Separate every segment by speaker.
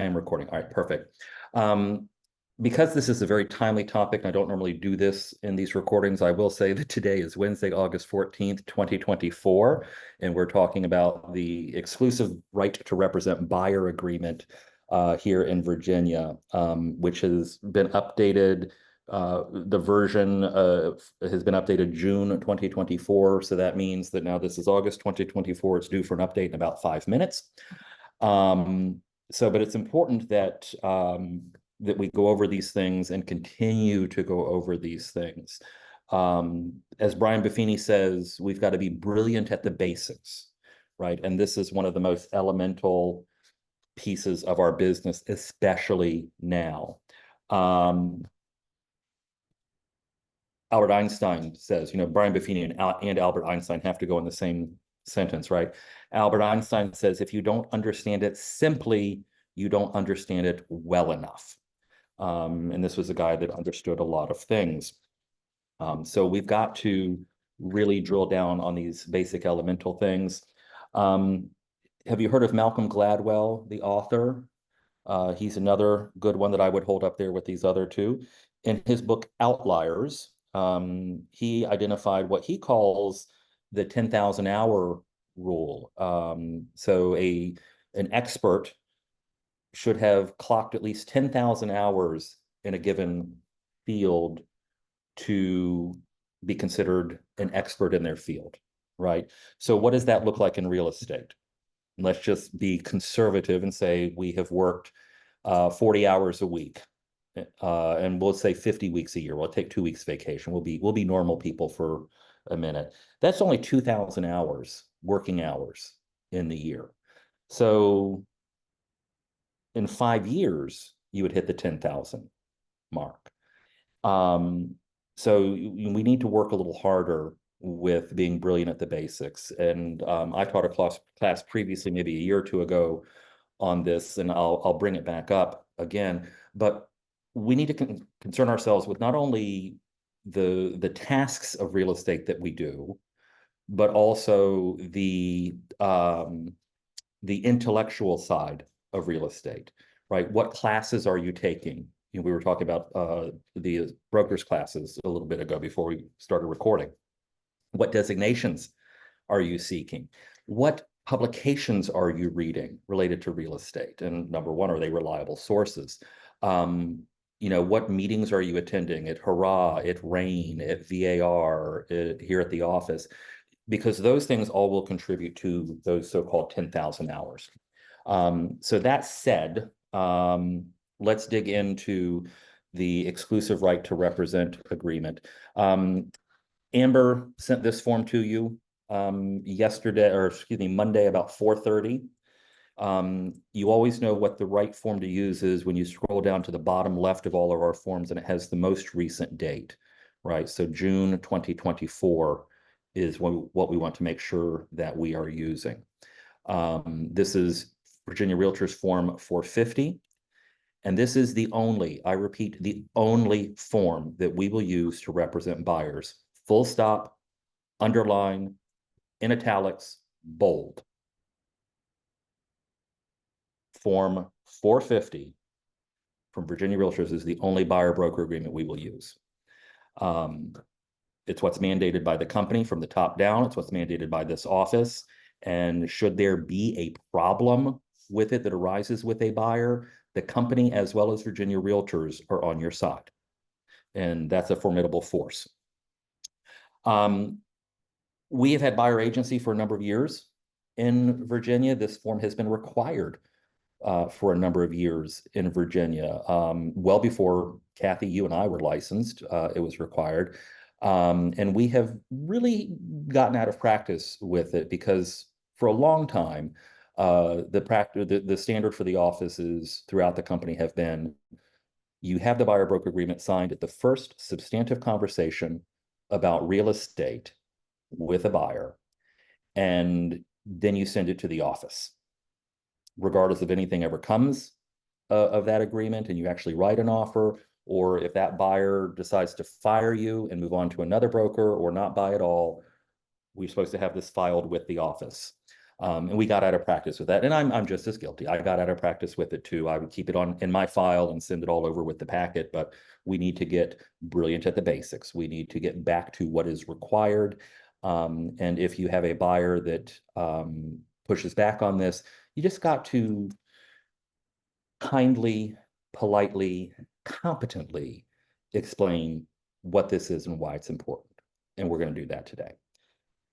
Speaker 1: am recording. All right, perfect. Because this is a very timely topic, and I don't normally do this in these recordings, I will say that today is Wednesday, August 14th, 2024, and we're talking about the exclusive right to represent buyer agreement here in Virginia, which has been updated. The version has been updated June 2024, so that means that now this is August 2024. It's due for an update in about 5 minutes. But it's important that that we go over these things and continue to go over these things. As Brian Buffini says, we've got to be brilliant at the basics, right? And this is one of the most elemental pieces of our business, especially now. Albert Einstein says, Brian Buffini and Albert Einstein have to go in the same sentence, right? Albert Einstein says, if you don't understand it simply, you don't understand it well enough. And this was a guy that understood a lot of things. So we've got to really drill down on these basic elemental things. Have you heard of Malcolm Gladwell, the author? He's another good one that I would hold up there with these other two. In his book, Outliers, he identified what he calls the 10,000 hour rule. So an expert should have clocked at least 10,000 hours in a given field to be considered an expert in their field, right? So what does that look like in real estate? Let's just be conservative and say we have worked 40 hours a week, and we'll say 50 weeks a year. We'll take 2 weeks vacation. We'll be normal people for a minute. That's only 2,000 hours, working hours in the year. So in 5 years, you would hit the 10,000 mark. So we need to work a little harder with being brilliant at the basics. And I taught a class previously, maybe a year or two ago, on this, and I'll bring it back up again. But we need to concern ourselves with not only the tasks of real estate that we do, but also the intellectual side of real estate, right? What classes are you taking? We were talking about the brokers classes a little bit ago before we started recording. What designations are you seeking? What publications are you reading related to real estate? And number one, are they reliable sources? What meetings are you attending at Hurrah, at RAIN, at VAR, here at the office? Because those things all will contribute to those so-called 10,000 hours. So that said, let's dig into the exclusive right to represent agreement. Amber sent this form to you Monday about 4:30. You always know what the right form to use is when you scroll down to the bottom left of all of our forms, and it has the most recent date, right? So June 2024 is what we want to make sure that we are using. This is Virginia Realtors Form 450. And this is the only, I repeat, the only form that we will use to represent buyers. Full stop, underline, in italics, bold. Form 450 from Virginia Realtors is the only buyer broker agreement we will use. It's what's mandated by the company from the top down. It's what's mandated by this office. And should there be a problem with it that arises with a buyer, the company as well as Virginia Realtors are on your side. And that's a formidable force. We have had buyer agency for a number of years in Virginia. This form has been required for a number of years in Virginia. Well before Kathy, you and I were licensed, it was required. And we have really gotten out of practice with it because for a long time, the standard for the offices throughout the company have been, you have the buyer broker agreement signed at the first substantive conversation about real estate with a buyer, and then you send it to the office. Regardless if anything ever comes of that agreement and you actually write an offer, or if that buyer decides to fire you and move on to another broker or not buy at all, we're supposed to have this filed with the office. And we got out of practice with that. And I'm just as guilty. I got out of practice with it too. I would keep it on in my file and send it all over with the packet, but we need to get brilliant at the basics. We need to get back to what is required. And if you have a buyer that pushes back on this, you just got to kindly, politely, competently explain what this is and why it's important. And we're going to do that today.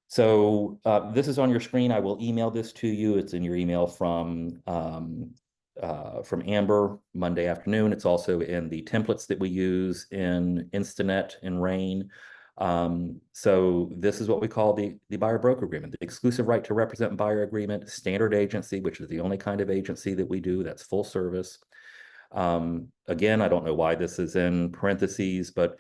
Speaker 1: So this is on your screen. I will email this to you. It's in your email from Amber Monday afternoon. It's also in the templates that we use in Instanet and Rain. So this is what we call the buyer broker agreement, the exclusive right to represent buyer agreement, standard agency, which is the only kind of agency that we do that's full service. Again, I don't know why this is in parentheses, but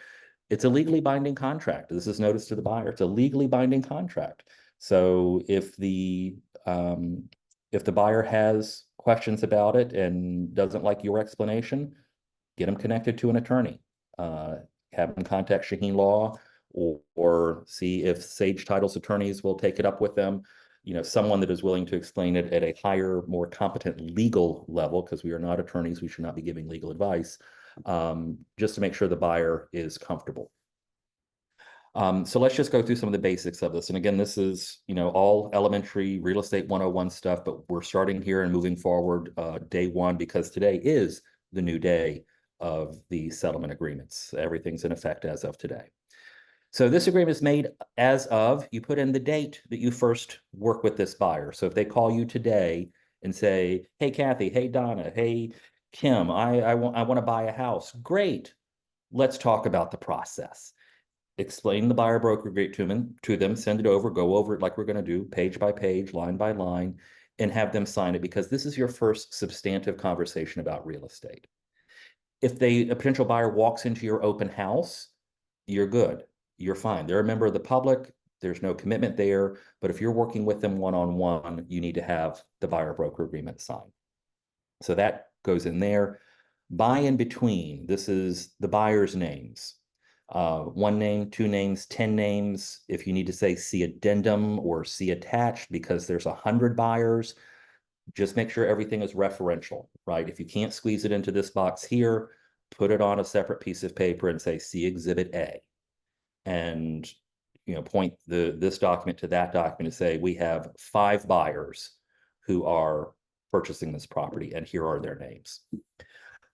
Speaker 1: it's a legally binding contract. This is notice to the buyer. It's a legally binding contract. So if the buyer has questions about it and doesn't like your explanation, get them connected to an attorney. Have them contact Shaheen Law or see if Sage Title's attorneys will take it up with them. You know, someone that is willing to explain it at a higher, more competent legal level, because we are not attorneys. We should not be giving legal advice. Just to make sure the buyer is comfortable. So let's just go through some of the basics of this. And again, this is, you know, all elementary real estate 101 stuff, but we're starting here and moving forward day one, because today is the new day of the settlement agreements. Everything's in effect as of today. So this agreement is made as of, you put in the date that you first work with this buyer. So if they call you today and say, hey, Kathy, hey, Donna, hey, Kim, I want to buy a house. Great. Let's talk about the process. Explain the buyer broker agreement to them, send it over, go over it like we're going to do, page by page, line by line, and have them sign it, because this is your first substantive conversation about real estate. If a potential buyer walks into your open house, you're good. You're fine. They're a member of the public. There's no commitment there. But if you're working with them one-on-one, you need to have the buyer broker agreement signed. So that goes in there. By in between, this is the buyer's names. One name, two names, 10 names. If you need to say see addendum or see attached, because there's 100 buyers, just make sure everything is referential, right? If you can't squeeze it into this box here, put it on a separate piece of paper and say see Exhibit A. And point this document to that document to say we have 5 buyers who are purchasing this property, and here are their names.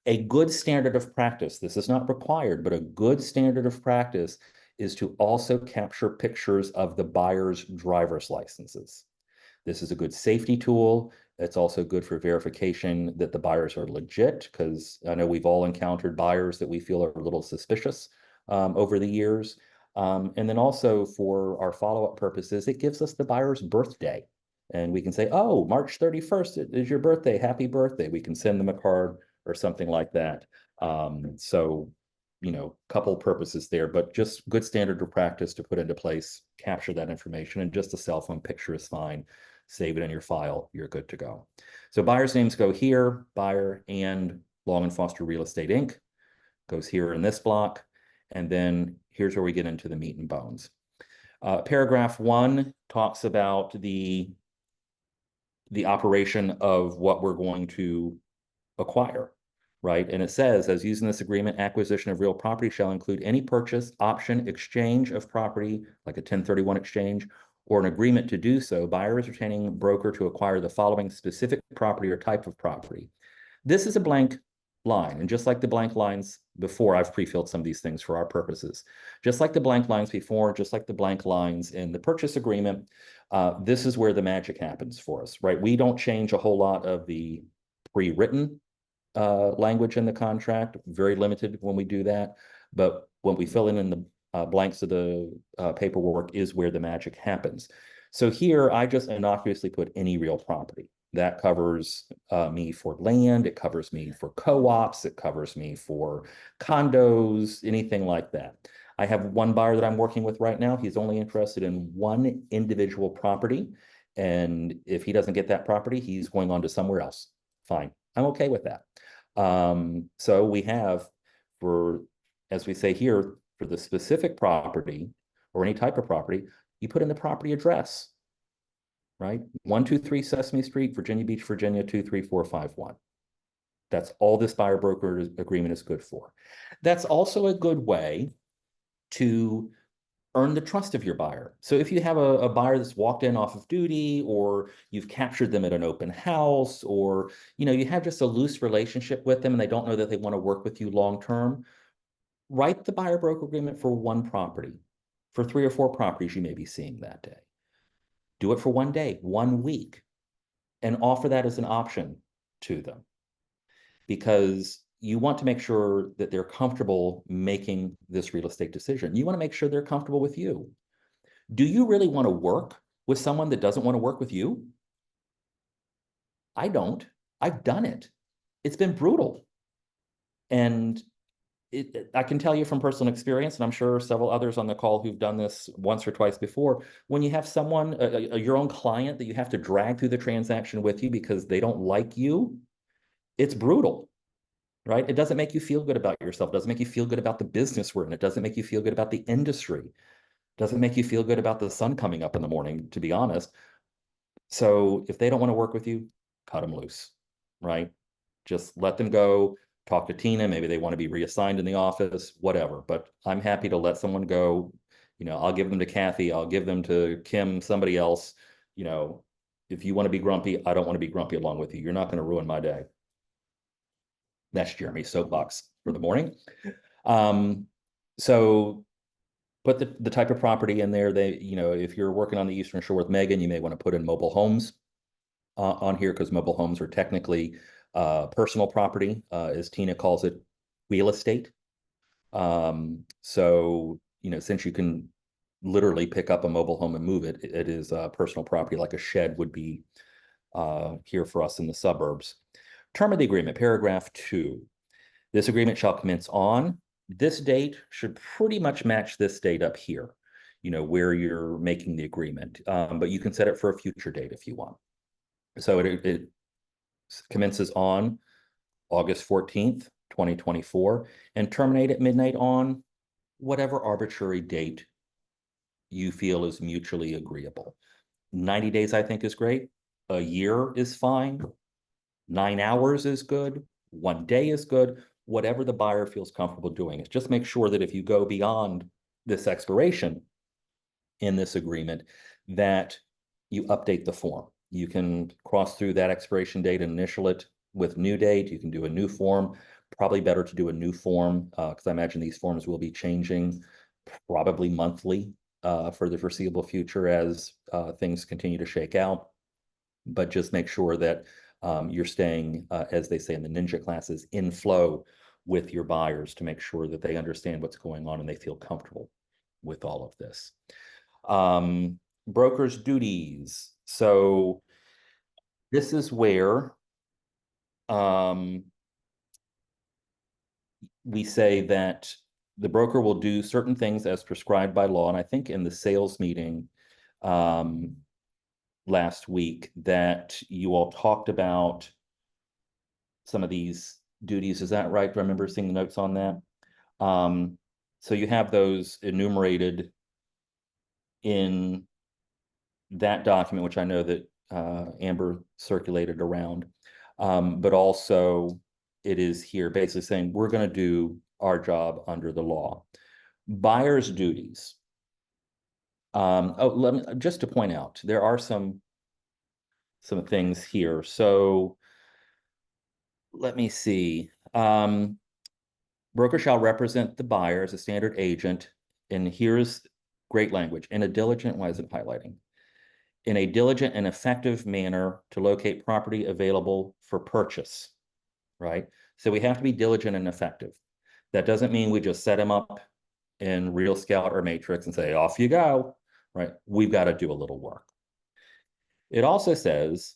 Speaker 1: A good standard of practice, this is not required, but a good standard of practice is to also capture pictures of the buyer's driver's licenses. This is a good safety tool. It's also good for verification that the buyers are legit, because I know we've all encountered buyers that we feel are a little suspicious over the years. And then also for our follow-up purposes, it gives us the buyer's birthday. And we can say, oh, March 31st is your birthday. Happy birthday. We can send them a card or something like that. So, couple purposes there, but just good standard of practice to put into place, capture that information, and just a cell phone picture is fine. Save it in your file. You're good to go. So buyer's names go here, buyer and Long and Foster Real Estate Inc. goes here in this block. And then here's where we get into the meat and bones. Paragraph 1 talks about the operation of what we're going to acquire, right? And it says, as used in this agreement, acquisition of real property shall include any purchase, option, exchange of property, like a 1031 exchange, or an agreement to do so. Buyer is retaining broker to acquire the following specific property or type of property. This is a blank line. And just like the blank lines before, I've pre-filled some of these things for our purposes. Just like the blank lines before, just like the blank lines in the purchase agreement, this is where the magic happens for us, right? We don't change a whole lot of the pre-written language in the contract, very limited when we do that. But when we fill in the blanks of the paperwork is where the magic happens. So here, I just innocuously put any real property. That covers me for land, it covers me for co-ops, it covers me for condos, anything like that. I have one buyer that I'm working with right now. He's only interested in one individual property. And if he doesn't get that property, he's going on to somewhere else. Fine. I'm okay with that. So we have, as we say here, for the specific property or any type of property, you put in the property address, right? 123 Sesame Street, Virginia Beach, Virginia, 23451. That's all this buyer broker agreement is good for. That's also a good way to earn the trust of your buyer. So if you have a buyer that's walked in off of duty, or you've captured them at an open house, or you have just a loose relationship with them and they don't know that they want to work with you long term, write the buyer broker agreement for one property, for 3 or 4 properties you may be seeing that day. Do it for one day, 1 week, and offer that as an option to them, because you want to make sure that they're comfortable making this real estate decision. You want to make sure they're comfortable with you. Do you really want to work with someone that doesn't want to work with you? I don't. I've done it. It's been brutal. And I can tell you from personal experience, and I'm sure several others on the call who've done this once or twice before, when you have someone, your own client, that you have to drag through the transaction with you because they don't like you, it's brutal, right? It doesn't make you feel good about yourself. It doesn't make you feel good about the business we're in. It doesn't make you feel good about the industry. It doesn't make you feel good about the sun coming up in the morning, to be honest. So if they don't want to work with you, cut them loose, right? Just let them go. Talk to Tina. Maybe they want to be reassigned in the office, whatever. But I'm happy to let someone go. I'll give them to Kathy. I'll give them to Kim, somebody else. If you want to be grumpy, I don't want to be grumpy along with you. You're not going to ruin my day. That's Jeremy's soapbox for the morning. So put the type of property in there. If you're working on the Eastern Shore with Megan, you may want to put in mobile homes on here, because mobile homes are technically personal property, as Tina calls it, real estate. So, since you can literally pick up a mobile home and move it, it is personal property, like a shed would be here for us in the suburbs. Term of the agreement, paragraph 2. This agreement shall commence on this date, should pretty much match this date up here, where you're making the agreement. But you can set it for a future date if you want. So it commences on August 14th, 2024, and terminate at midnight on whatever arbitrary date you feel is mutually agreeable. 90 days, I think, is great. A year is fine. 9 hours is good. 1 day is good. Whatever the buyer feels comfortable doing. It's just make sure that if you go beyond this expiration in this agreement, that you update the form. You can cross through that expiration date and initial it with new date. You can do a new form. Probably better to do a new form, because I imagine these forms will be changing probably monthly for the foreseeable future as things continue to shake out. But just make sure that you're staying, as they say in the ninja classes, in flow with your buyers, to make sure that they understand what's going on and they feel comfortable with all of this. Broker's duties. So this is where we say that the broker will do certain things as prescribed by law. And I think in the sales meeting last week that you all talked about some of these duties. Is that right? Do I remember seeing the notes on that? So you have those enumerated in that document, which I know that Amber circulated around. But also it is here basically saying we're going to do our job under the law. Buyer's duties. Just to point out, there are some things here. So let me see. Broker shall represent the buyer as a standard agent. And here's great language. In a diligent, why is it highlighting? In a diligent and effective manner to locate property available for purchase, right? So we have to be diligent and effective. That doesn't mean we just set them up in Real Scout or Matrix and say, off you go, right? We've got to do a little work. It also says,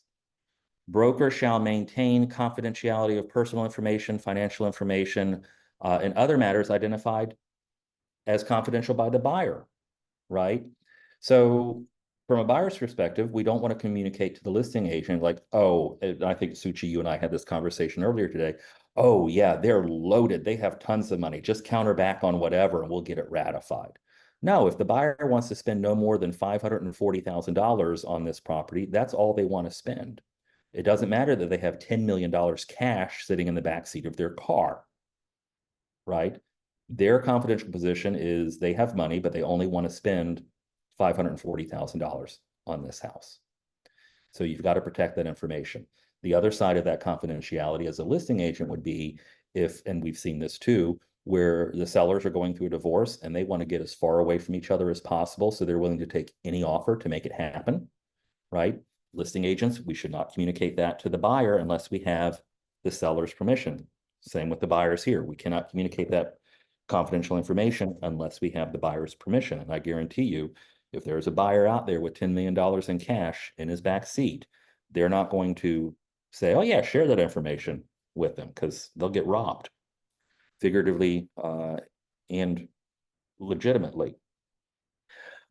Speaker 1: broker shall maintain confidentiality of personal information, financial information, and other matters identified as confidential by the buyer, right? So from a buyer's perspective, we don't want to communicate to the listing agent like, oh, I think Suchi, you and I had this conversation earlier today. Oh yeah, they're loaded. They have tons of money. Just counter back on whatever and we'll get it ratified. No, if the buyer wants to spend no more than $540,000 on this property, that's all they want to spend. It doesn't matter that they have $10 million cash sitting in the backseat of their car, right? Their confidential position is they have money, but they only want to spend $540,000 on this house. So you've got to protect that information. The other side of that confidentiality as a listing agent would be if, and we've seen this too, where the sellers are going through a divorce and they want to get as far away from each other as possible. So they're willing to take any offer to make it happen, right? Listing agents, we should not communicate that to the buyer unless we have the seller's permission. Same with the buyers here. We cannot communicate that confidential information unless we have the buyer's permission. And I guarantee you, if there's a buyer out there with $10 million in cash in his back seat, they're not going to say, oh yeah, share that information with them, because they'll get robbed figuratively and legitimately.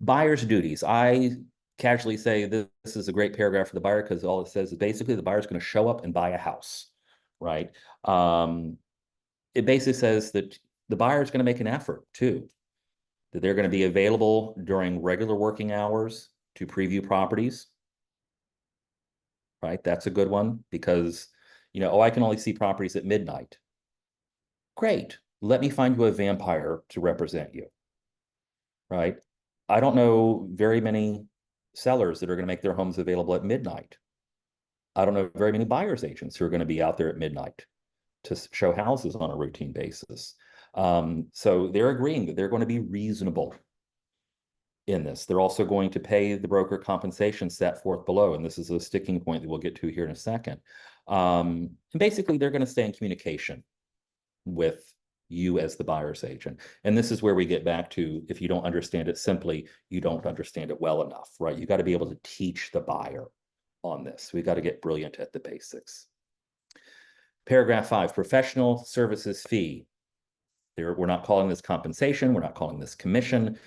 Speaker 1: Buyer's duties. I casually say this is a great paragraph for the buyer because all it says is basically the buyer's going to show up and buy a house, right? It basically says that the buyer is going to make an effort too, that they're going to be available during regular working hours to preview properties, right? That's a good one because, oh, I can only see properties at midnight. Great. Let me find you a vampire to represent you, right? I don't know very many sellers that are going to make their homes available at midnight. I don't know very many buyer's agents who are going to be out there at midnight to show houses on a routine basis. So they're agreeing that they're going to be reasonable in this. They're also going to pay the broker compensation set forth below. And this is a sticking point that we'll get to here in a second. And basically, they're going to stay in communication with you as the buyer's agent. And this is where we get back to, if you don't understand it simply, you don't understand it well enough, right? You got to be able to teach the buyer on this. We got to get brilliant at the basics. Paragraph 5, professional services fee. We're not calling this compensation. We're not calling this commission.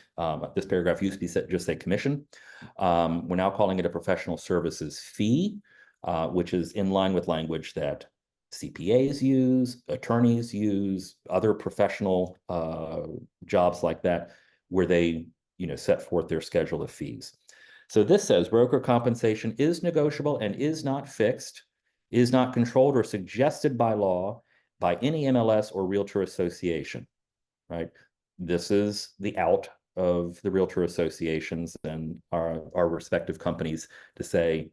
Speaker 1: This paragraph used to be just say commission. We're now calling it a professional services fee, which is in line with language that CPAs use, attorneys use, other professional jobs like that, where they set forth their schedule of fees. So this says broker compensation is negotiable and is not fixed, is not controlled or suggested by law by any MLS or realtor association, right? This is the out of the realtor associations and our respective companies to say,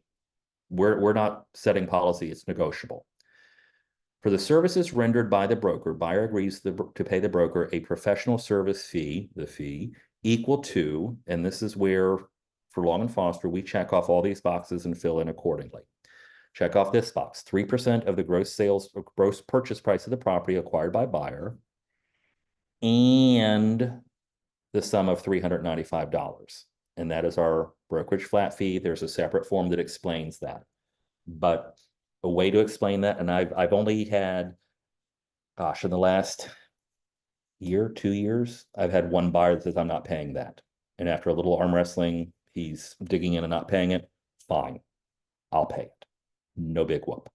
Speaker 1: we're not setting policy, it's negotiable. For the services rendered by the broker, buyer agrees to pay the broker a professional service fee, the fee, equal to, and this is where, for Long and Foster, we check off all these boxes and fill in accordingly. Check off this box, 3% of the gross purchase price of the property acquired by buyer, and the sum of $395. And that is our brokerage flat fee. There's a separate form that explains that. But a way to explain that, and I've only had, gosh, in the last year, 2 years, I've had one buyer that says, I'm not paying that. And after a little arm wrestling, he's digging in and not paying it. Fine, I'll pay it. No big whoop.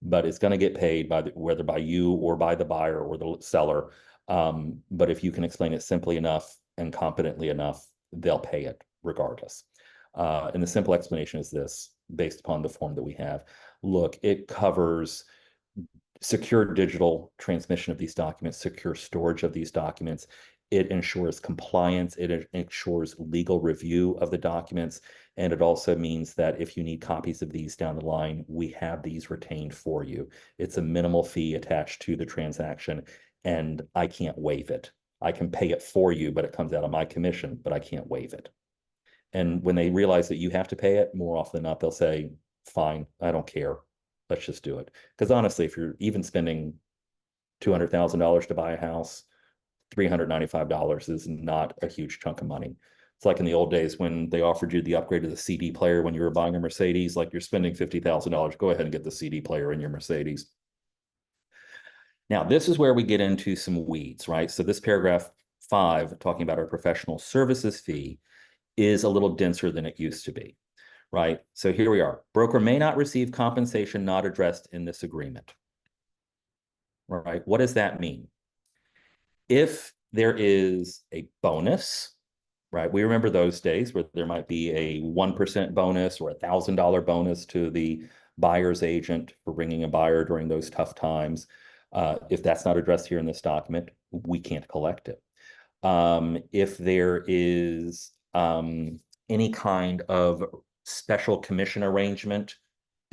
Speaker 1: But it's going to get paid by whether by you or by the buyer or the seller. But if you can explain it simply enough and competently enough, they'll pay it regardless. And the simple explanation is this, based upon the form that we have. Look, it covers secure digital transmission of these documents, secure storage of these documents. It ensures compliance. It ensures legal review of the documents. And it also means that if you need copies of these down the line, we have these retained for you. It's a minimal fee attached to the transaction, and I can't waive it. I can pay it for you, but it comes out of my commission, but I can't waive it. And when they realize that you have to pay it, more often than not, they'll say, fine, I don't care. Let's just do it. Because honestly, if you're even spending $200,000 to buy a house, $395 is not a huge chunk of money. It's like in the old days when they offered you the upgrade to the CD player when you were buying a Mercedes, like you're spending $50,000, go ahead and get the CD player in your Mercedes. Now, this is where we get into some weeds, right? So this paragraph 5, talking about our professional services fee, is a little denser than it used to be, right? So here we are. Broker may not receive compensation not addressed in this agreement, right? What does that mean? If there is a bonus right? We remember those days where there might be a 1% bonus or $1,000 bonus to the buyer's agent for bringing a buyer during those tough times. If that's not addressed here in this document, we can't collect it. If there is any kind of special commission arrangement,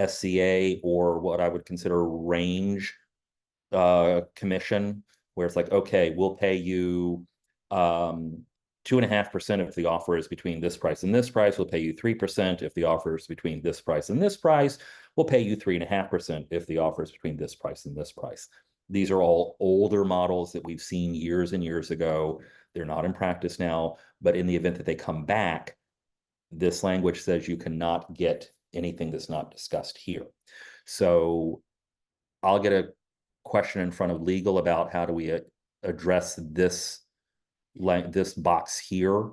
Speaker 1: SCA, or what I would consider range commission, where it's like, okay, we'll pay you 2.5% if the offer is between this price and this price. We'll pay you 3% if the offer is between this price and this price. We'll pay you 3.5% if the offer is between this price and this price. These are all older models that we've seen years and years ago. They're not in practice now, but in the event that they come back, this language says you cannot get anything that's not discussed here. So I'll get a question in front of legal about how do we address this box here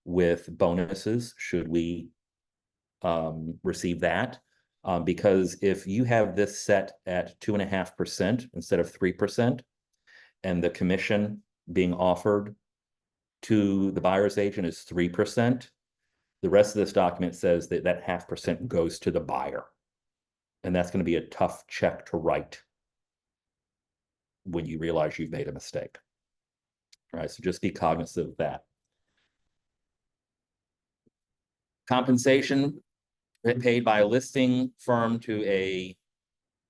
Speaker 1: with bonuses. Should we receive that? Because if you have this set at 2.5% instead of 3%, and the commission being offered to the buyer's agent is 3%, the rest of this document says that that 0.5% goes to the buyer. And that's going to be a tough check to write when you realize you've made a mistake. All right, so just be cognizant of that. Compensation paid by a listing firm to a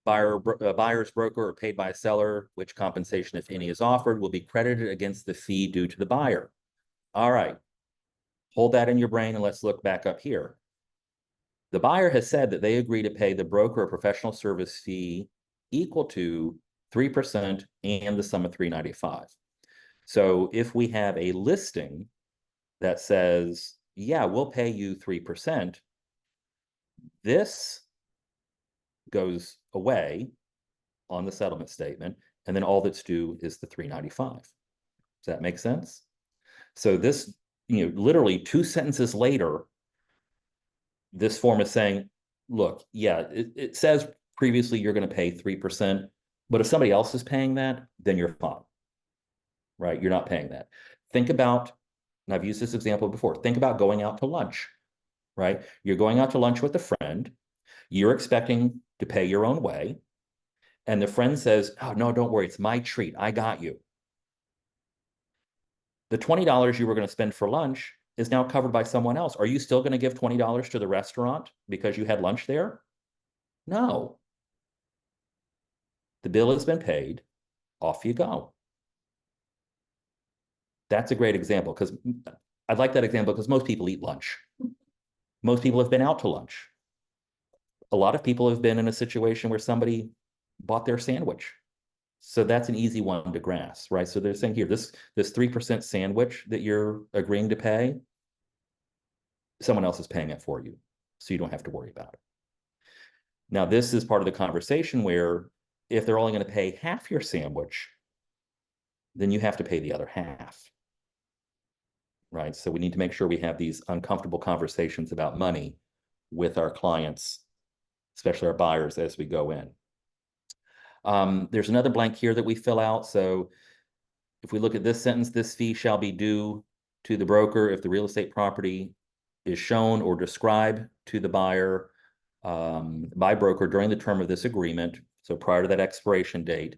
Speaker 1: buyer's broker or paid by a seller, which compensation, if any, is offered, will be credited against the fee due to the buyer. All right, hold that in your brain and let's look back up here. The buyer has said that they agree to pay the broker a professional service fee equal to 3% and the sum of $395. So if we have a listing that says, yeah, we'll pay you 3%, this goes away on the settlement statement, and then all that's due is the $395. Does that make sense? So this, literally 2 sentences later, this form is saying, look, yeah, it says previously you're going to pay 3%, but if somebody else is paying that, then you're fine, right? You're not paying that. Think about, and I've used this example before, think about going out to lunch, right? You're going out to lunch with a friend, you're expecting to pay your own way, and the friend says, oh, no, don't worry, it's my treat, I got you. The $20 you were going to spend for lunch is now covered by someone else. Are you still going to give $20 to the restaurant because you had lunch there? No. The bill has been paid, off you go. That's a great example, because I like that example because most people eat lunch. Most people have been out to lunch. A lot of people have been in a situation where somebody bought their sandwich. So that's an easy one to grasp, right? So they're saying here, this 3% sandwich that you're agreeing to pay, someone else is paying it for you, so you don't have to worry about it. Now, this is part of the conversation where if they're only going to pay half your sandwich, then you have to pay the other half, right? So we need to make sure we have these uncomfortable conversations about money with our clients, especially our buyers, as we go in. There's another blank here that we fill out. So if we look at this sentence, this fee shall be due to the broker if the real estate property is shown or described to the buyer by broker during the term of this agreement, so prior to that expiration date,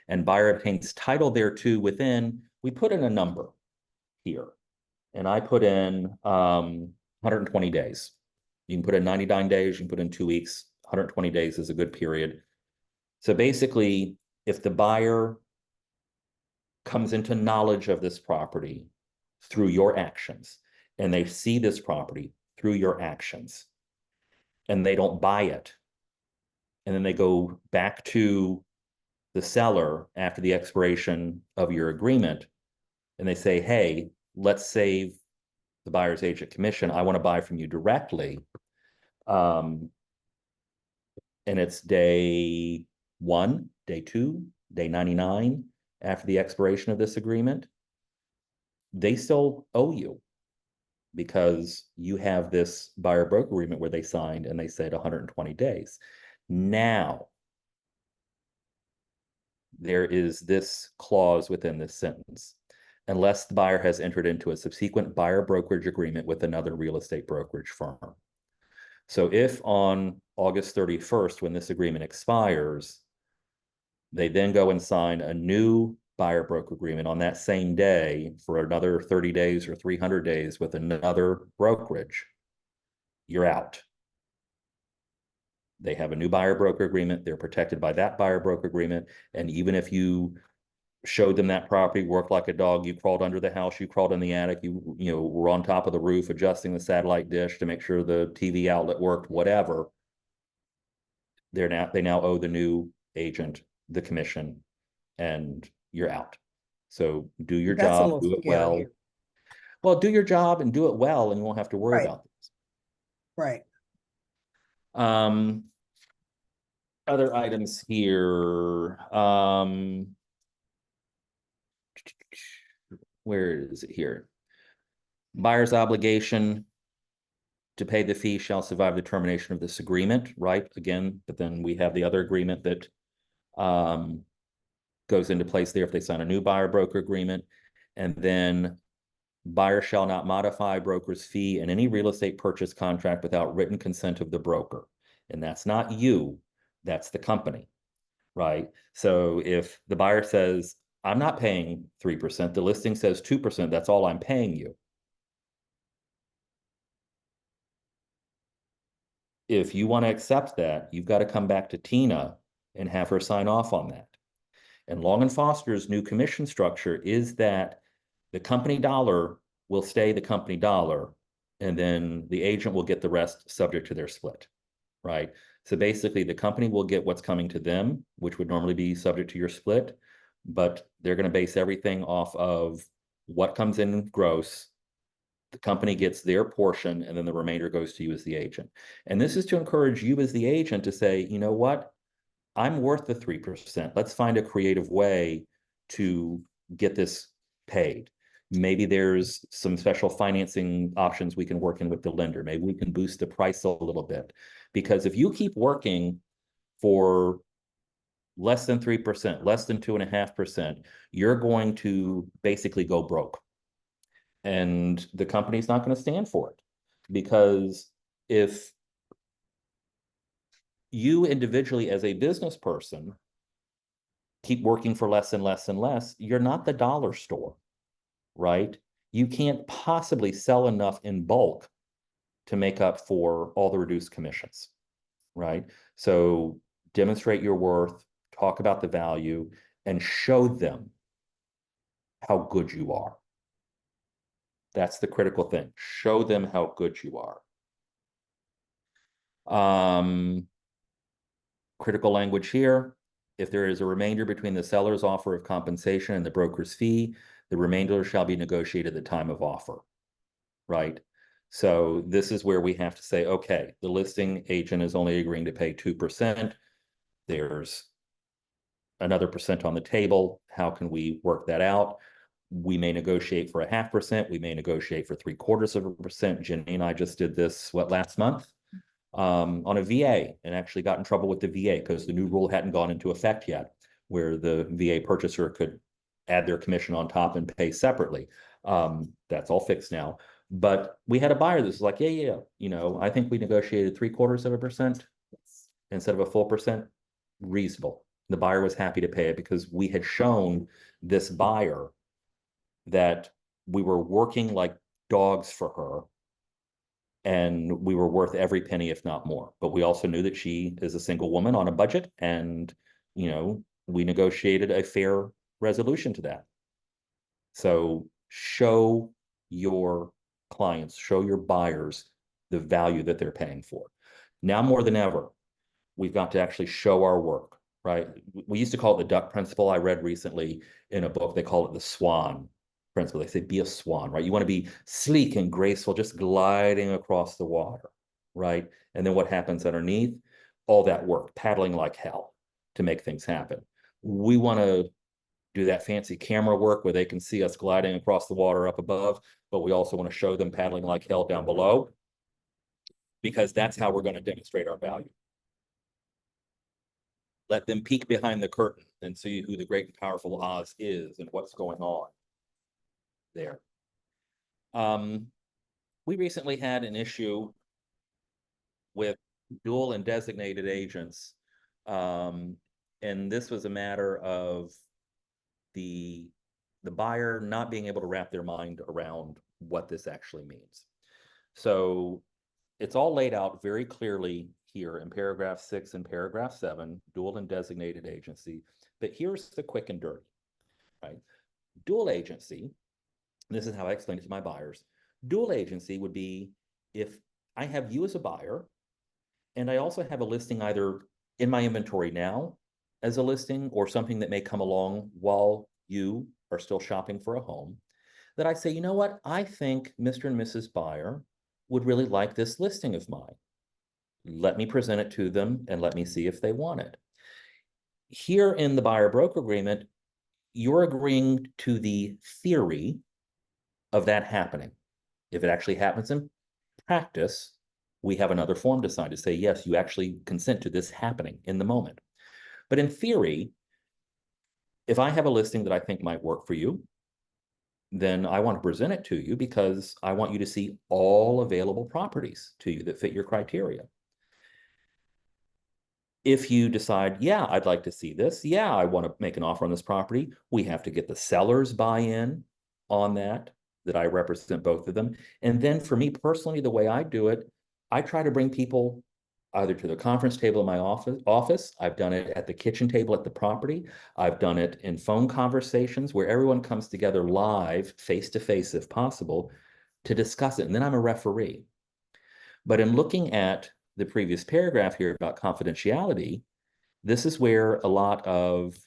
Speaker 1: and buyer obtains title thereto within, we put in a number here. And I put in 120 days. You can put in 99 days, you can put in 2 weeks. 120 days is a good period. So basically, if the buyer comes into knowledge of this property through your actions, and they see this property through your actions, and they don't buy it, and then they go back to the seller after the expiration of your agreement, and they say, hey, let's save the buyer's agent commission. I want to buy from you directly. And it's day 1, day 2, day 99 after the expiration of this agreement. They still owe you because you have this buyer broker agreement where they signed and they said 120 days. Now, there is this clause within this sentence. unless the buyer has entered into a subsequent buyer brokerage agreement with another real estate brokerage firm. So if on August 31st, when this agreement expires, they then go and sign a new buyer broker agreement on that same day for another 30 days or 300 days with another brokerage, you're out. They have a new buyer broker agreement. They're protected by that buyer broker agreement. And even if you showed them that property, worked like a dog, you crawled under the house, you crawled in the attic, you were on top of the roof adjusting the satellite dish to make sure the TV outlet worked, whatever, they now owe the new agent the commission, and you're out. So do your
Speaker 2: That's
Speaker 1: job,
Speaker 2: almost
Speaker 1: do it
Speaker 2: scary.
Speaker 1: well. Well, do your job and do it well, and you won't have to worry
Speaker 2: Right.
Speaker 1: about this.
Speaker 2: Right.
Speaker 1: Other items here. Where is it here? Buyer's obligation to pay the fee shall survive the termination of this agreement, right? Again, but then we have the other agreement that goes into place there if they sign a new buyer broker agreement. And then buyer shall not modify broker's fee in any real estate purchase contract without written consent of the broker. And that's not you, that's the company, right? So if the buyer says, I'm not paying 3%, the listing says 2%, that's all I'm paying you. If you want to accept that, you've got to come back to Tina and have her sign off on that. And Long and Foster's new commission structure is that the company dollar will stay the company dollar, and then the agent will get the rest subject to their split, right? So basically the company will get what's coming to them, which would normally be subject to your split, but they're going to base everything off of what comes in gross. The company gets their portion, and then the remainder goes to you as the agent. And this is to encourage you as the agent to say, you know what? I'm worth the 3%. Let's find a creative way to get this paid. Maybe there's some special financing options we can work in with the lender. Maybe we can boost the price a little bit. Because if you keep working for less than 3%, less than 2.5%, you're going to basically go broke. And the company's not going to stand for it. Because if you individually as a business person keep working for less and less and less, you're not the dollar store, right? You can't possibly sell enough in bulk to make up for all the reduced commissions, right? So demonstrate your worth, talk about the value, and show them how good you are. That's the critical thing. Show them how good you are. Critical language here. If there is a remainder between the seller's offer of compensation and the broker's fee, the remainder shall be negotiated at the time of offer, right? So this is where we have to say, okay, the listing agent is only agreeing to pay 2%. There's another percent on the table. How can we work that out? We may negotiate for 0.5%. We may negotiate for 0.75%. Jenny and I just did this, last month? On a VA, and actually got in trouble with the VA because the new rule hadn't gone into effect yet, where the VA purchaser could add their commission on top and pay separately. That's all fixed now. But we had a buyer that was like, yeah, I think we negotiated 0.75% instead of a full percent. Reasonable. The buyer was happy to pay it because we had shown this buyer that we were working like dogs for her, and we were worth every penny, if not more. But we also knew that she is a single woman on a budget, and we negotiated a fair resolution to that. So show your clients, show your buyers the value that they're paying for. Now more than ever, we've got to actually show our work, right? We used to call it the duck principle. I read recently in a book, they call it the swan principle. They say, be a swan, right? You want to be sleek and graceful, just gliding across the water, right? And then what happens underneath? All that work, paddling like hell to make things happen. We want to do that fancy camera work where they can see us gliding across the water up above, but we also want to show them paddling like hell down below, because that's how we're going to demonstrate our value. Let them peek behind the curtain and see who the great and powerful Oz is and what's going on. there. We recently had an issue with dual and designated agents. And this was a matter of the buyer not being able to wrap their mind around what this actually means. So it's all laid out very clearly here in paragraph 6 and paragraph 7, dual and designated agency. But here's the quick and dirty, right? Dual agency, this is how I explain it to my buyers. Dual agency would be if I have you as a buyer, and I also have a listing either in my inventory now as a listing or something that may come along while you are still shopping for a home, that I say, you know what, I think Mr. and Mrs. Buyer would really like this listing of mine. Let me present it to them and let me see if they want it. Here in the buyer broker agreement, you're agreeing to the theory of that happening. If it actually happens in practice, we have another form to sign to say, yes, you actually consent to this happening in the moment. But in theory, if I have a listing that I think might work for you, then I want to present it to you because I want you to see all available properties to you that fit your criteria. If you decide, yeah, I'd like to see this, yeah, I want to make an offer on this property, we have to get the seller's buy-in on that I represent both of them. And then for me personally, the way I do it, I try to bring people either to the conference table in my office. I've done it at the kitchen table at the property. I've done it in phone conversations where everyone comes together live, face to face, if possible, to discuss it. And then I'm a referee. But in looking at the previous paragraph here about confidentiality, this is where a lot of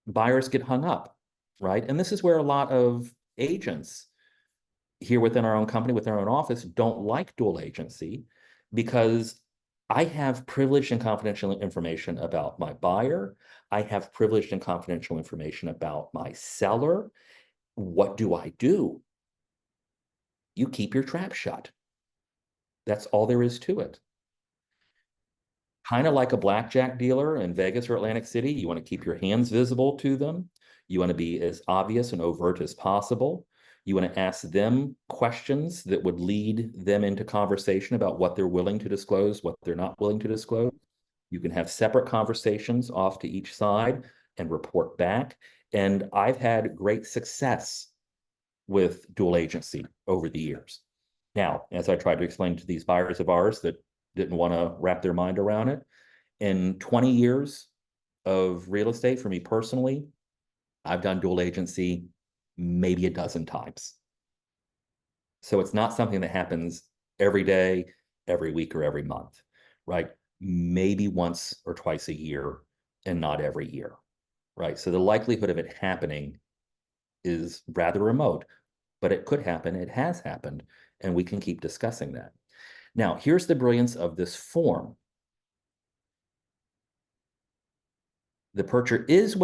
Speaker 1: buyers get hung up, right? And this is where a lot of agents here within our own company, within our own office, don't like dual agency because I have privileged and confidential information about my buyer. I have privileged and confidential information about my seller. What do I do? You keep your trap shut. That's all there is to it. Kind of like a blackjack dealer in Vegas or Atlantic City, you want to keep your hands visible to them. You want to be as obvious and overt as possible. You want to ask them questions that would lead them into conversation about what they're willing to disclose, what they're not willing to disclose. You can have separate conversations off to each side and report back. And I've had great success with dual agency over the years. Now, as I tried to explain to these buyers of ours that didn't want to wrap their mind around it, in 20 years of real estate, for me personally, I've done dual agency maybe a dozen times. So it's not something that happens every day, every week, or every month, right? Maybe once or twice a year and not every year, right? So the likelihood of it happening is rather remote, but it could happen. It has happened, and we can keep discussing that. Now, here's the brilliance of this form. The purchaser is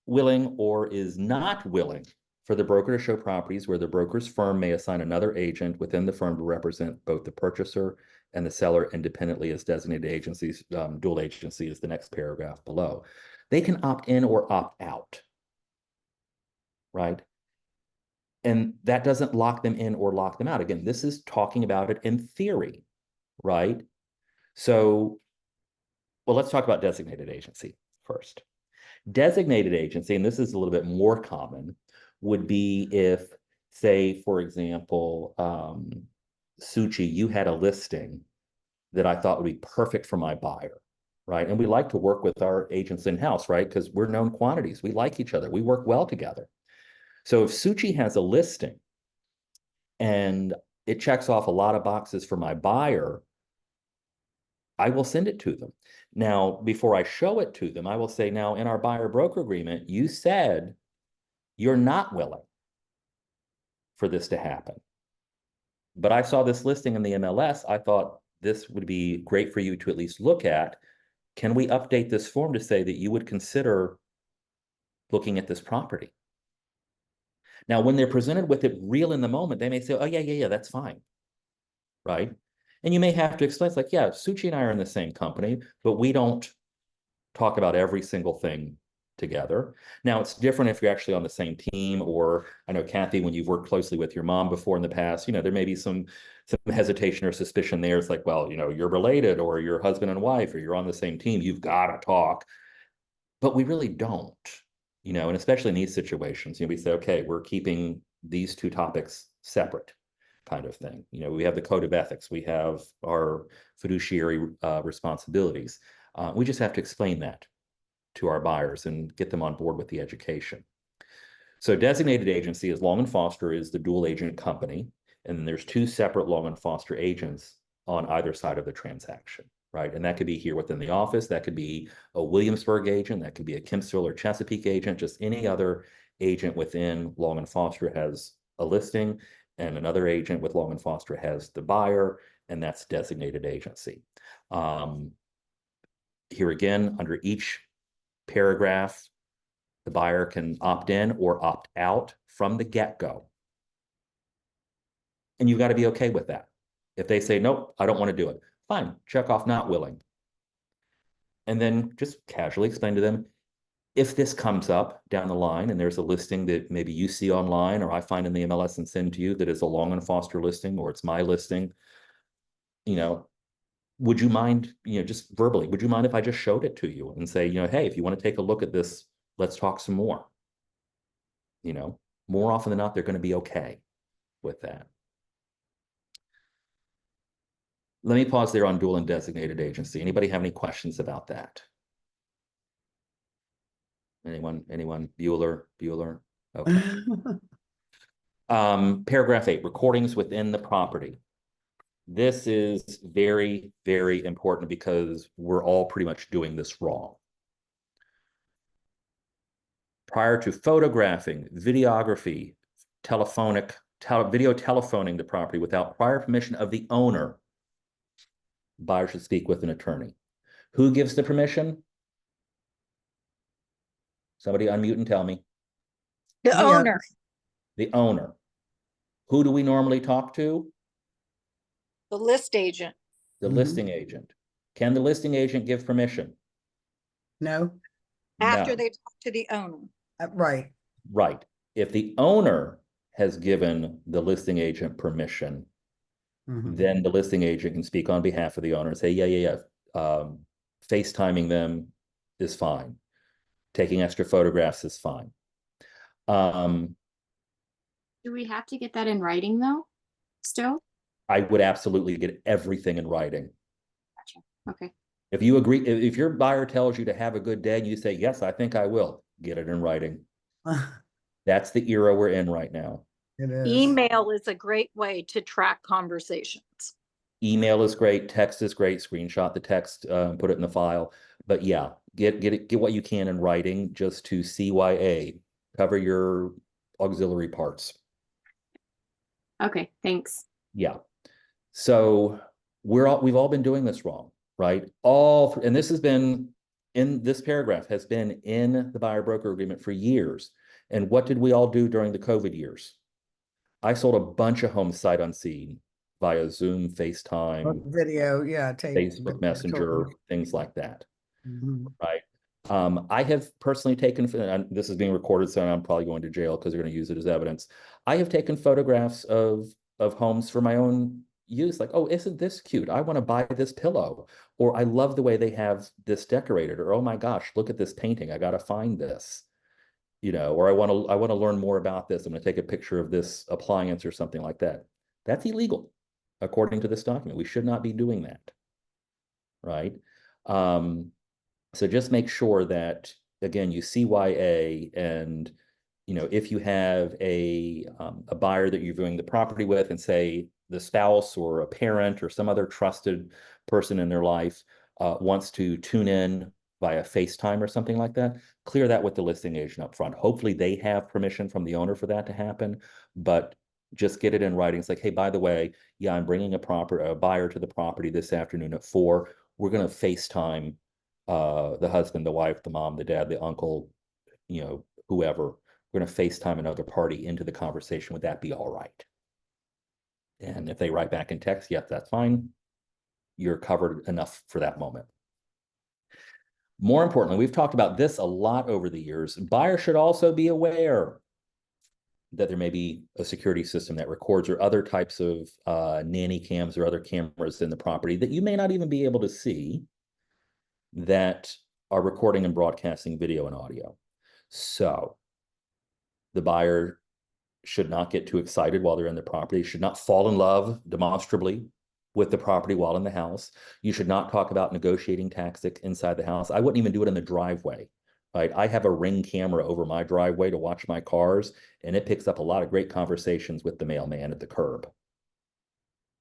Speaker 1: willing or is not willing for the broker to show properties where the broker's firm may assign another agent within the firm to represent both the purchaser and the seller independently as designated agencies. Dual agency is the next paragraph below. They can opt in or opt out, right? And that doesn't lock them in or lock them out. Again, this is talking about it in theory, right? So, well, let's talk about designated agency first. Designated agency, and this is a little bit more common, would be if, say, for example, Suchi, you had a listing that I thought would be perfect for my buyer, right? And we like to work with our agents in-house, right? Because we're known quantities. We like each other. We work well together. So if Suchi has a listing and it checks off a lot of boxes for my buyer, I will send it to them. Now, before I show it to them, I will say, now in our buyer broker agreement, you said you're not willing for this to happen. But I saw this listing in the MLS. I thought this would be great for you to at least look at. Can we update this form to say that you would consider looking at this property? Now, when they're presented with it real in the moment, they may say, oh, yeah, that's fine, right? And you may have to explain, it's like, yeah, Suchi and I are in the same company, but we don't talk about every single thing together. Now it's different if you're actually on the same team, or I know Kathy, when you've worked closely with your mom before in the past, there may be some hesitation or suspicion there. It's like, well, you're related, or you're husband and wife, or you're on the same team. You've got to talk. But we really don't, and especially in these situations, we say, okay, we're keeping these two topics separate, kind of thing. We have the code of ethics, we have our fiduciary responsibilities. We just have to explain that to our buyers and get them on board with the education. So designated agency is Long and Foster is the dual agent company, and then there's two separate Long and Foster agents on either side of the transaction, right? And that could be here within the office, that could be a Williamsburg agent, that could be a Kempsville or Chesapeake agent, just any other agent within Long and Foster has a listing, and another agent with Long and Foster has the buyer, and that's designated agency. Here again, under each paragraph, the buyer can opt in or opt out from the get-go. And you've got to be okay with that. If they say, nope, I don't want to do it, fine, check off not willing. And then just casually explain to them, if this comes up down the line and there's a listing that maybe you see online or I find in the MLS and send to you that is a Long and Foster listing, or it's my listing, would you mind, just verbally, would you mind if I just showed it to you and say, hey, if you want to take a look at this, let's talk some more. More often than not, they're going to be okay with that. Let me pause there on dual and designated agency. Anybody have any questions about that? Anyone? Bueller? Okay. Paragraph 8, recordings within the property. This is very, very important because we're all pretty much doing this wrong. Prior to photographing, videography, video telephoning the property without prior permission of the owner, buyer should speak with an attorney. Who gives the permission? Somebody unmute and tell me.
Speaker 2: The owner.
Speaker 1: The owner. Who do we normally talk to?
Speaker 2: The list agent.
Speaker 1: The listing agent. Can the listing agent give permission?
Speaker 3: No.
Speaker 2: After they talk to the owner.
Speaker 3: Right.
Speaker 1: Right. If the owner has given the listing agent permission, then the listing agent can speak on behalf of the owner and say, yeah. FaceTiming them is fine. Taking extra photographs is fine.
Speaker 4: Do we have to get that in writing though, still?
Speaker 1: I would absolutely get everything in writing.
Speaker 4: Gotcha. Okay.
Speaker 1: If you agree, if your buyer tells you to have a good day and you say, yes, I think I will, get it in writing. That's the era we're in right now.
Speaker 3: It is.
Speaker 2: Email is a great way to track conversations.
Speaker 1: Email is great. Text is great. Screenshot the text, put it in the file. But yeah, get what you can in writing just to CYA, cover your auxiliary parts.
Speaker 4: Okay, thanks.
Speaker 1: Yeah. So we've all been doing this wrong, right? And this has been in this paragraph has been in the buyer broker agreement for years. And what did we all do during the COVID years? I sold a bunch of homes sight unseen via Zoom, FaceTime,
Speaker 3: video, yeah,
Speaker 1: Facebook Messenger, things like that. Right. I have personally taken, and this is being recorded, so I'm probably going to jail because they're going to use it as evidence. I have taken photographs of homes for my own use, like, oh, isn't this cute? I want to buy this pillow, or I love the way they have this decorated, or oh my gosh, look at this painting. I got to find this, or I want to learn more about this. I'm going to take a picture of this appliance or something like that. That's illegal, according to this document. We should not be doing that, right? So just make sure that, again, you CYA, and if you have a buyer that you're viewing the property with, and say the spouse or a parent or some other trusted person in their life wants to tune in via FaceTime or something like that, clear that with the listing agent up front. Hopefully they have permission from the owner for that to happen, but just get it in writing. It's like, hey, by the way, yeah, I'm bringing a buyer to the property this afternoon at 4. We're going to FaceTime the husband, the wife, the mom, the dad, the uncle, whoever. We're going to FaceTime another party into the conversation. Would that be all right? And if they write back in text, yes, that's fine. You're covered enough for that moment. More importantly, we've talked about this a lot over the years. Buyers should also be aware that there may be a security system that records or other types of nanny cams or other cameras in the property that you may not even be able to see that are recording and broadcasting video and audio. So the buyer should not get too excited while they're in the property, should not fall in love demonstrably with the property while in the house. You should not talk about negotiating tactics inside the house. I wouldn't even do it in the driveway, right? I have a Ring camera over my driveway to watch my cars, and it picks up a lot of great conversations with the mailman at the curb,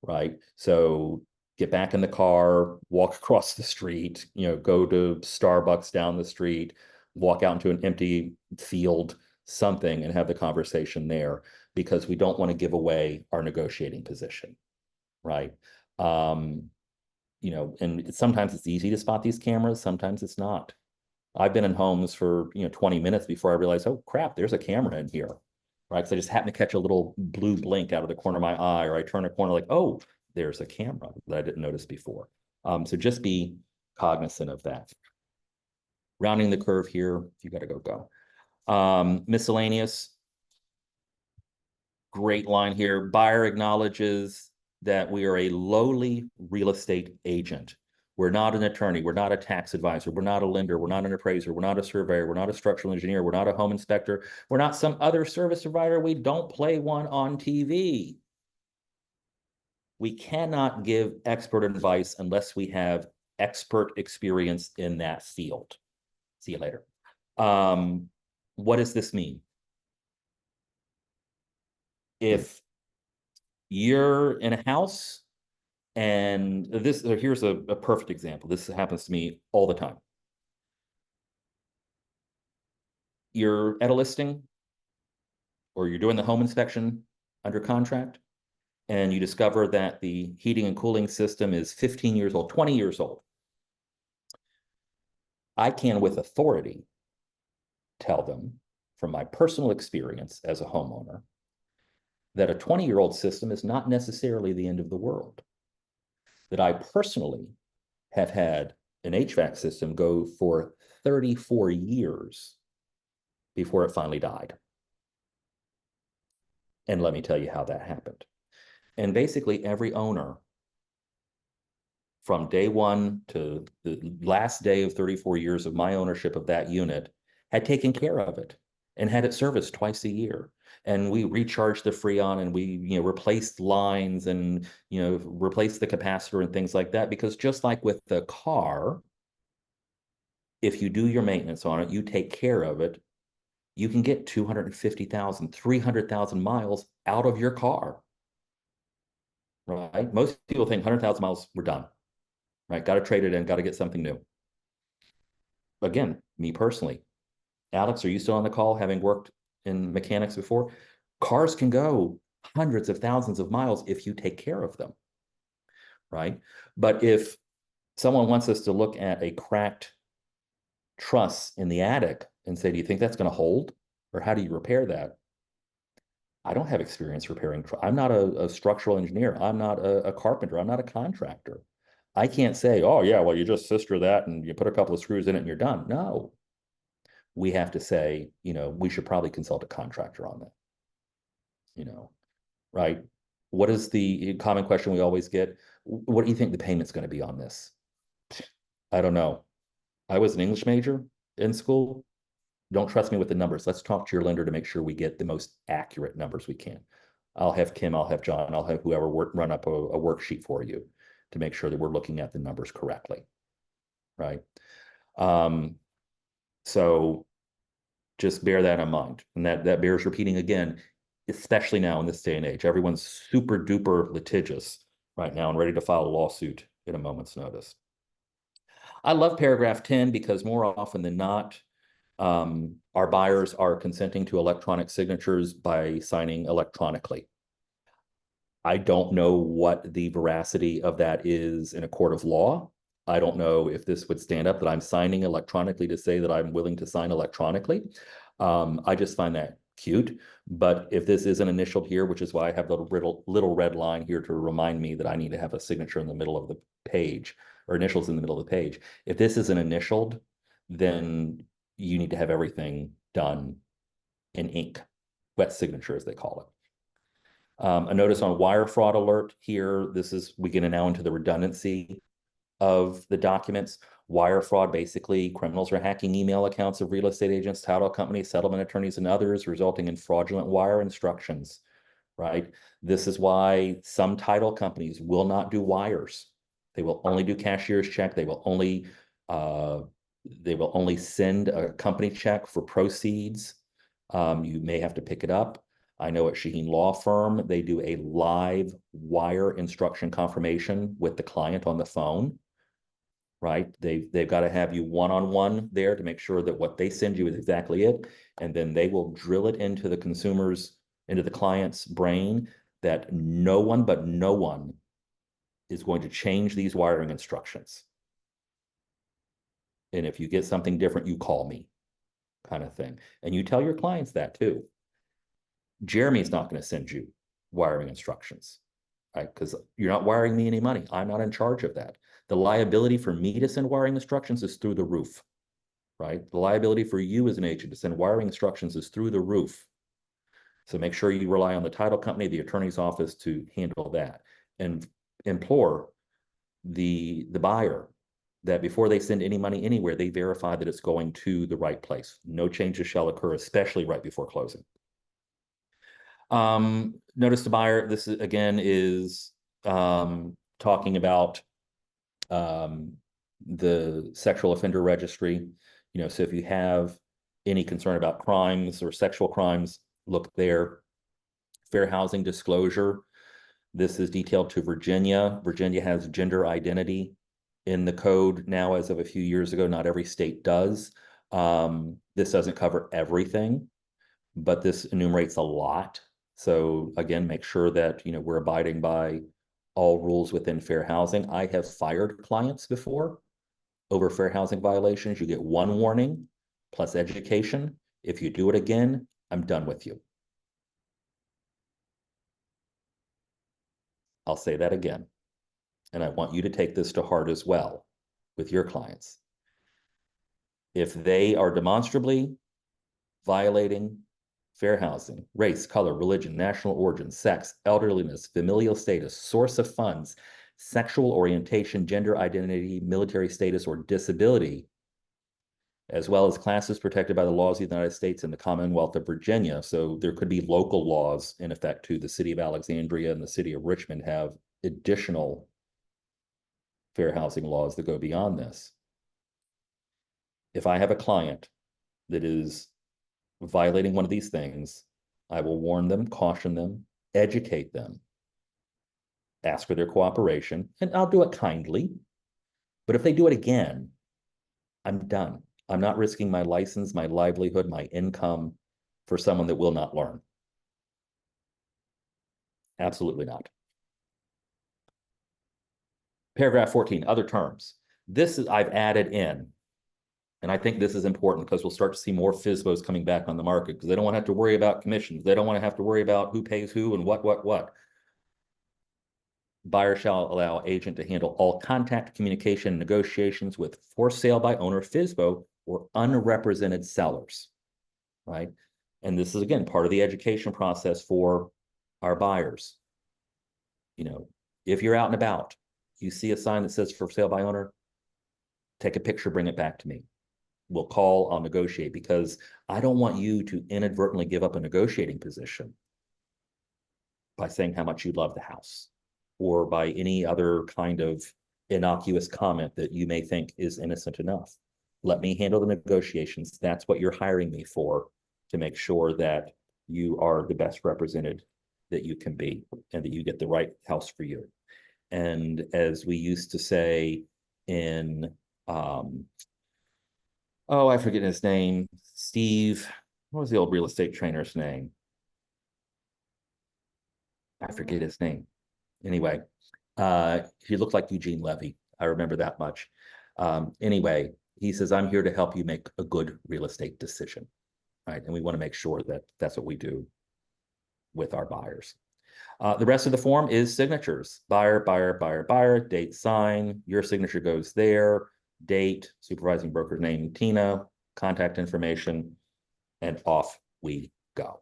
Speaker 1: right? So get back in the car, walk across the street, go to Starbucks down the street, walk out into an empty field, something, and have the conversation there, because we don't want to give away our negotiating position, right? And sometimes it's easy to spot these cameras, sometimes it's not. I've been in homes for 20 minutes before I realized, oh crap, there's a camera in here, right? Because I just happen to catch a little blue blink out of the corner of my eye, or I turn a corner like, oh, there's a camera that I didn't notice before. So just be cognizant of that. Rounding the curve here, you got to go. Miscellaneous. Great line here. Buyer acknowledges that we are a lowly real estate agent. We're not an attorney. We're not a tax advisor. We're not a lender. We're not an appraiser. We're not a surveyor. We're not a structural engineer. We're not a home inspector. We're not some other service provider. We don't play one on TV. We cannot give expert advice unless we have expert experience in that field. See you later. What does this mean? If you're in a house, and here's a perfect example. This happens to me all the time. You're at a listing, or you're doing the home inspection under contract, and you discover that the heating and cooling system is 15 years old, 20 years old. I can, with authority, tell them from my personal experience as a homeowner that a 20-year-old system is not necessarily the end of the world. That I personally have had an HVAC system go for 34 years before it finally died. And let me tell you how that happened. And basically every owner from day one to the last day of 34 years of my ownership of that unit had taken care of it and had it serviced twice a year. And we recharged the Freon, and we, replaced lines and, replaced the capacitor and things like that. Because just like with the car, if you do your maintenance on it, you take care of it, you can get 250,000, 300,000 miles out of your car, right? Most people think 100,000 miles, we're done, right? Got to trade it in, got to get something new. Again, me personally, Alex, are you still on the call, having worked in mechanics before? Cars can go hundreds of thousands of miles if you take care of them, right? But if someone wants us to look at a cracked truss in the attic and say, do you think that's going to hold? Or how do you repair that? I don't have experience repairing. I'm not a structural engineer. I'm not a carpenter. I'm not a contractor. I can't say, oh yeah, well, you just sister that and you put a couple of screws in it and you're done. No. We have to say, we should probably consult a contractor on that, right? What is the common question we always get? What do you think the payment's going to be on this? I don't know. I was an English major in school. Don't trust me with the numbers. Let's talk to your lender to make sure we get the most accurate numbers we can. I'll have Kim, I'll have John, I'll have whoever run up a worksheet for you to make sure that we're looking at the numbers correctly, right? So just bear that in mind. And that bears repeating again, especially now in this day and age. Everyone's super duper litigious right now and ready to file a lawsuit at a moment's notice. I love paragraph 10 because more often than not, our buyers are consenting to electronic signatures by signing electronically. I don't know what the veracity of that is in a court of law. I don't know if this would stand up that I'm signing electronically to say that I'm willing to sign electronically. I just find that cute. But if this isn't initialed here, which is why I have the little red line here to remind me that I need to have a signature in the middle of the page, or initials in the middle of the page. If this isn't initialed, then you need to have everything done in ink, wet signature as they call it. A notice on wire fraud alert here. We get now into the redundancy of the documents. Wire fraud, basically criminals are hacking email accounts of real estate agents, title companies, settlement attorneys, and others, resulting in fraudulent wire instructions, right? This is why some title companies will not do wires. They will only do cashier's check. They will only send a company check for proceeds. You may have to pick it up. I know at Shaheen Law Firm, they do a live wire instruction confirmation with the client on the phone, right? They've got to have you one-on-one there to make sure that what they send you is exactly it. And then they will drill it into the client's brain that no one is going to change these wiring instructions. And if you get something different, you call me, kind of thing. And you tell your clients that too. Jeremy's not going to send you wiring instructions, right? Because you're not wiring me any money. I'm not in charge of that. The liability for me to send wiring instructions is through the roof, right? The liability for you as an agent to send wiring instructions is through the roof. So make sure you rely on the title company, the attorney's office to handle that, and implore the buyer that before they send any money anywhere, they verify that it's going to the right place. No changes shall occur, especially right before closing. Notice to buyer, this is, again is talking about the sexual offender registry. So if you have any concern about crimes or sexual crimes, look there. Fair housing disclosure. This is detailed to Virginia. Virginia has gender identity in the code now as of a few years ago. Not every state does. This doesn't cover everything, but this enumerates a lot. So again, make sure that we're abiding by all rules within fair housing. I have fired clients before over fair housing violations. You get one warning plus education. If you do it again, I'm done with you. I'll say that again. And I want you to take this to heart as well with your clients. If they are demonstrably violating fair housing, race, color, religion, national origin, sex, elderliness, familial status, source of funds, sexual orientation, gender identity, military status, or disability, as well as classes protected by the laws of the United States and the Commonwealth of Virginia. So there could be local laws in effect too. The city of Alexandria and the city of Richmond have additional fair housing laws that go beyond this. If I have a client that is violating one of these things, I will warn them, caution them, educate them, ask for their cooperation, and I'll do it kindly. But if they do it again, I'm done. I'm not risking my license, my livelihood, my income for someone that will not learn. Absolutely not. Paragraph 14, other terms. This is I've added in. And I think this is important because we'll start to see more FSBOs coming back on the market because they don't want to have to worry about commissions. They don't want to have to worry about who pays who and what. Buyer shall allow agent to handle all contact, communication, negotiations with for sale by owner FSBO or unrepresented sellers, right? And this is, again, part of the education process for our buyers. If you're out and about, you see a sign that says for sale by owner, take a picture, bring it back to me. We'll call, I'll negotiate, because I don't want you to inadvertently give up a negotiating position by saying how much you love the house or by any other kind of innocuous comment that you may think is innocent enough. Let me handle the negotiations. That's what you're hiring me for, to make sure that you are the best represented that you can be and that you get the right house for you. And as we used to say in, I forget his name, Steve, what was the old real estate trainer's name? I forget his name. Anyway, he looked like Eugene Levy. I remember that much. Anyway, he says, I'm here to help you make a good real estate decision, right? And we want to make sure that that's what we do with our buyers. The rest of the form is signatures. Buyer, date, sign. Your signature goes there. date, supervising broker's name, Tina, contact information, and off we go.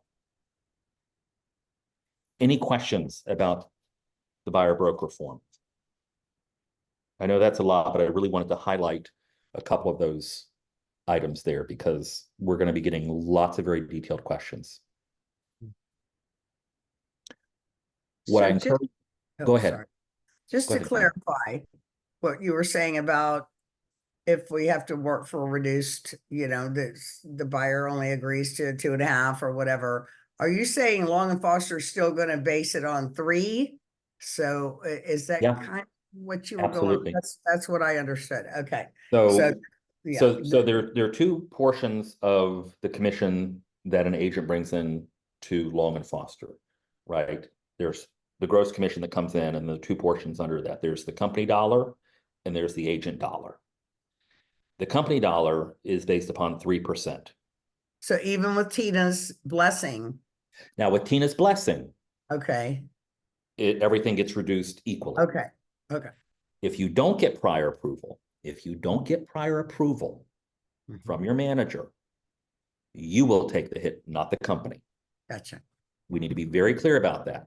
Speaker 1: Any questions about the buyer broker form? I know that's a lot, but I really wanted to highlight a couple of those items there because we're going to be getting lots of very detailed questions. What
Speaker 3: So
Speaker 1: I
Speaker 3: just-
Speaker 1: encourage,
Speaker 3: oh,
Speaker 1: go ahead.
Speaker 3: sorry. Just
Speaker 1: Go
Speaker 3: to
Speaker 1: ahead, Tina.
Speaker 3: clarify what you were saying about if we have to work for reduced, the buyer only agrees to 2.5 or whatever. Are you saying Long and Foster is still going to base it on 3? So is that
Speaker 1: Yeah.
Speaker 3: kind of what you were
Speaker 1: Absolutely.
Speaker 3: going? That's what I understood. Okay.
Speaker 1: So,
Speaker 3: yeah.
Speaker 1: so there are two portions of the commission that an agent brings in to Long and Foster, right? There's the gross commission that comes in and the two portions under that. There's the company dollar and there's the agent dollar. The company dollar is based upon 3%.
Speaker 3: So even with Tina's blessing,
Speaker 1: Now with Tina's blessing,
Speaker 3: okay,
Speaker 1: everything gets reduced equally.
Speaker 3: okay.
Speaker 1: If you don't get prior approval,
Speaker 3: Mhm.
Speaker 1: from your manager, you will take the hit, not the company.
Speaker 3: Gotcha.
Speaker 1: We need to be very clear about that,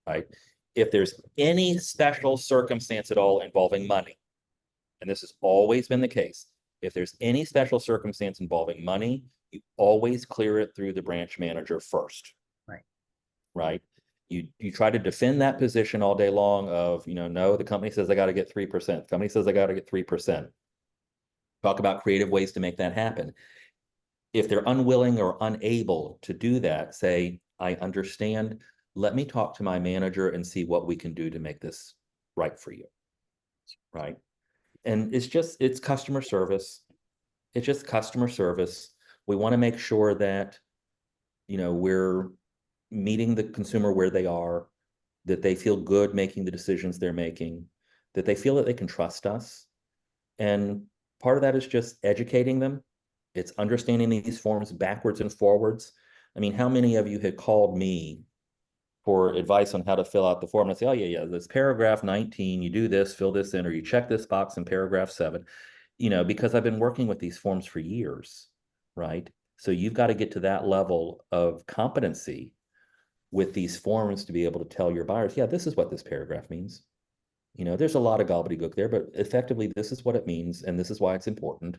Speaker 1: right? If there's any special circumstance at all involving money, and this has always been the case, if there's any special circumstance involving money, you always clear it through the branch manager first.
Speaker 3: Right.
Speaker 1: Right? You try to defend that position all day long of, no, the company says I got to get 3%. The company says I got to get 3%. Talk about creative ways to make that happen. If they're unwilling or unable to do that, say, I understand. Let me talk to my manager and see what we can do to make this right for you. Right. And it's customer service. It's just customer service. We want to make sure that, we're meeting the consumer where they are, that they feel good making the decisions they're making, that they feel that they can trust us. And part of that is just educating them. It's understanding these forms backwards and forwards. I mean, how many of you had called me for advice on how to fill out the form and say, oh yeah, this paragraph 19, you do this, fill this in, or you check this box in paragraph 7, because I've been working with these forms for years, right? So you've got to get to that level of competency with these forms to be able to tell your buyers, yeah, this is what this paragraph means. There's a lot of gobbledygook there, but effectively, this is what it means, and this is why it's important.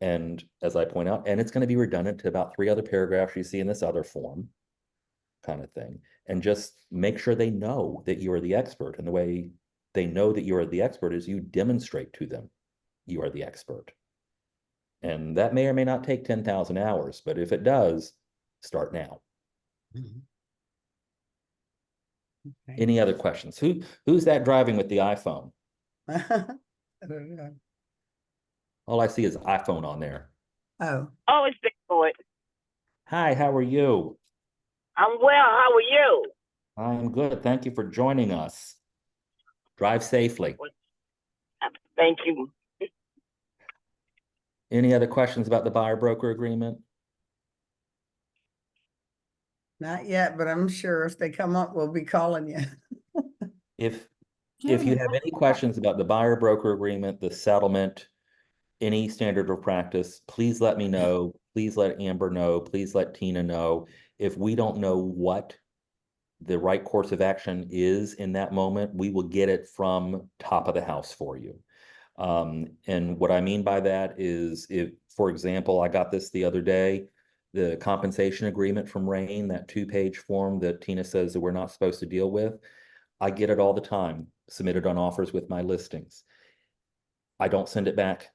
Speaker 1: And as I point out, and it's going to be redundant to about 3 other paragraphs you see in this other form, kind of thing. And just make sure they know that you are the expert. And the way they know that you are the expert is you demonstrate to them you are the expert. And that may or may not take 10,000 hours, but if it does, start now.
Speaker 3: Mhm. Okay.
Speaker 1: Any other questions? Who's that driving with the iPhone?
Speaker 3: I don't know.
Speaker 1: All I see is iPhone on there.
Speaker 3: Oh,
Speaker 5: Oh, it's Big Boy.
Speaker 1: Hi, how are you?
Speaker 5: I'm well. How are you?
Speaker 1: I'm good. Thank you for joining us. Drive safely.
Speaker 5: Thank you.
Speaker 1: Any other questions about the buyer broker agreement?
Speaker 3: not yet, but I'm sure if they come up, we'll be calling you.
Speaker 1: If you have any questions about the buyer broker agreement, the settlement, any standard of practice, please let me know. Please let Amber know. Please let Tina know. If we don't know what the right course of action is in that moment, we will get it from top of the house for you. And what I mean by that is if, for example, I got this the other day, the compensation agreement from Rain, that 2-page form that Tina says that we're not supposed to deal with, I get it all the time, submitted on offers with my listings. I don't send it back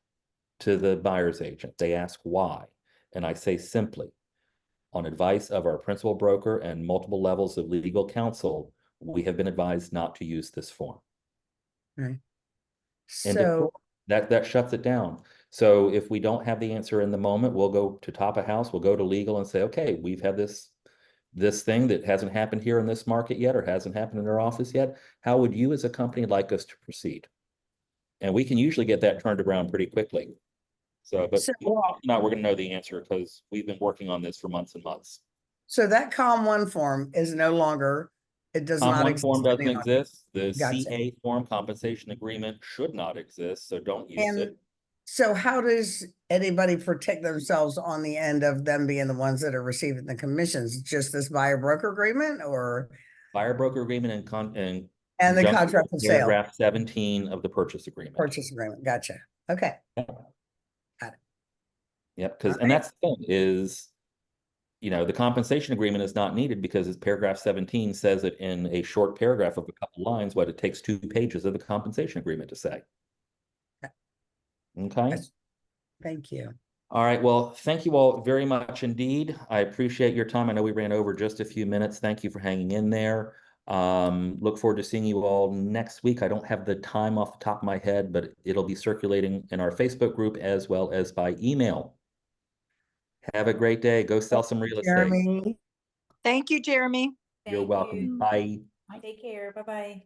Speaker 1: to the buyer's agent. They ask why. And I say simply, on advice of our principal broker and multiple levels of legal counsel, we have been advised not to use this form.
Speaker 3: Right.
Speaker 1: And
Speaker 3: So,
Speaker 1: that shuts it down. So if we don't have the answer in the moment, we'll go to top of house, we'll go to legal and say, okay, we've had this thing that hasn't happened here in this market yet, or hasn't happened in our office yet. How would you as a company like us to proceed? And we can usually get that turned around pretty quickly. So, but more often than not, we're going to know the answer because we've been working on this for months and months.
Speaker 3: so that COM1 form is no longer, it does not
Speaker 1: COM1
Speaker 3: exist.
Speaker 1: form doesn't
Speaker 3: any longer.
Speaker 1: exist. The
Speaker 3: Gotcha.
Speaker 1: CA form, compensation agreement, should not exist, so don't use
Speaker 3: And
Speaker 1: it.
Speaker 3: So how does anybody protect themselves on the end of them being the ones that are receiving the commissions? Just this buyer broker agreement or,
Speaker 1: Buyer broker agreement and
Speaker 3: and the
Speaker 1: conjunction
Speaker 3: contract
Speaker 1: with
Speaker 3: of sale,
Speaker 1: paragraph 17 of the purchase agreement.
Speaker 3: purchase agreement? Gotcha. Okay.
Speaker 1: Yep, because, and
Speaker 3: Alright.
Speaker 1: that's the thing is, you know, the compensation agreement is not needed because it's paragraph 17 says it in a short paragraph of a couple lines, what it takes 2 pages of the compensation agreement to say. Okay.
Speaker 3: That's- Thank you.
Speaker 1: All right. Well, thank you all very much indeed. I appreciate your time. I know we ran over just a few minutes. Thank you for hanging in there. Look forward to seeing you all next week. I don't have the time off the top of my head, but it'll be circulating in our Facebook group as well as by email. Have a great day. Go sell some real estate.
Speaker 3: Jeremy.
Speaker 2: Thank you, Jeremy.
Speaker 1: You're
Speaker 6: Thank
Speaker 1: welcome.
Speaker 6: you.
Speaker 1: Bye.
Speaker 6: Take care. Bye-bye.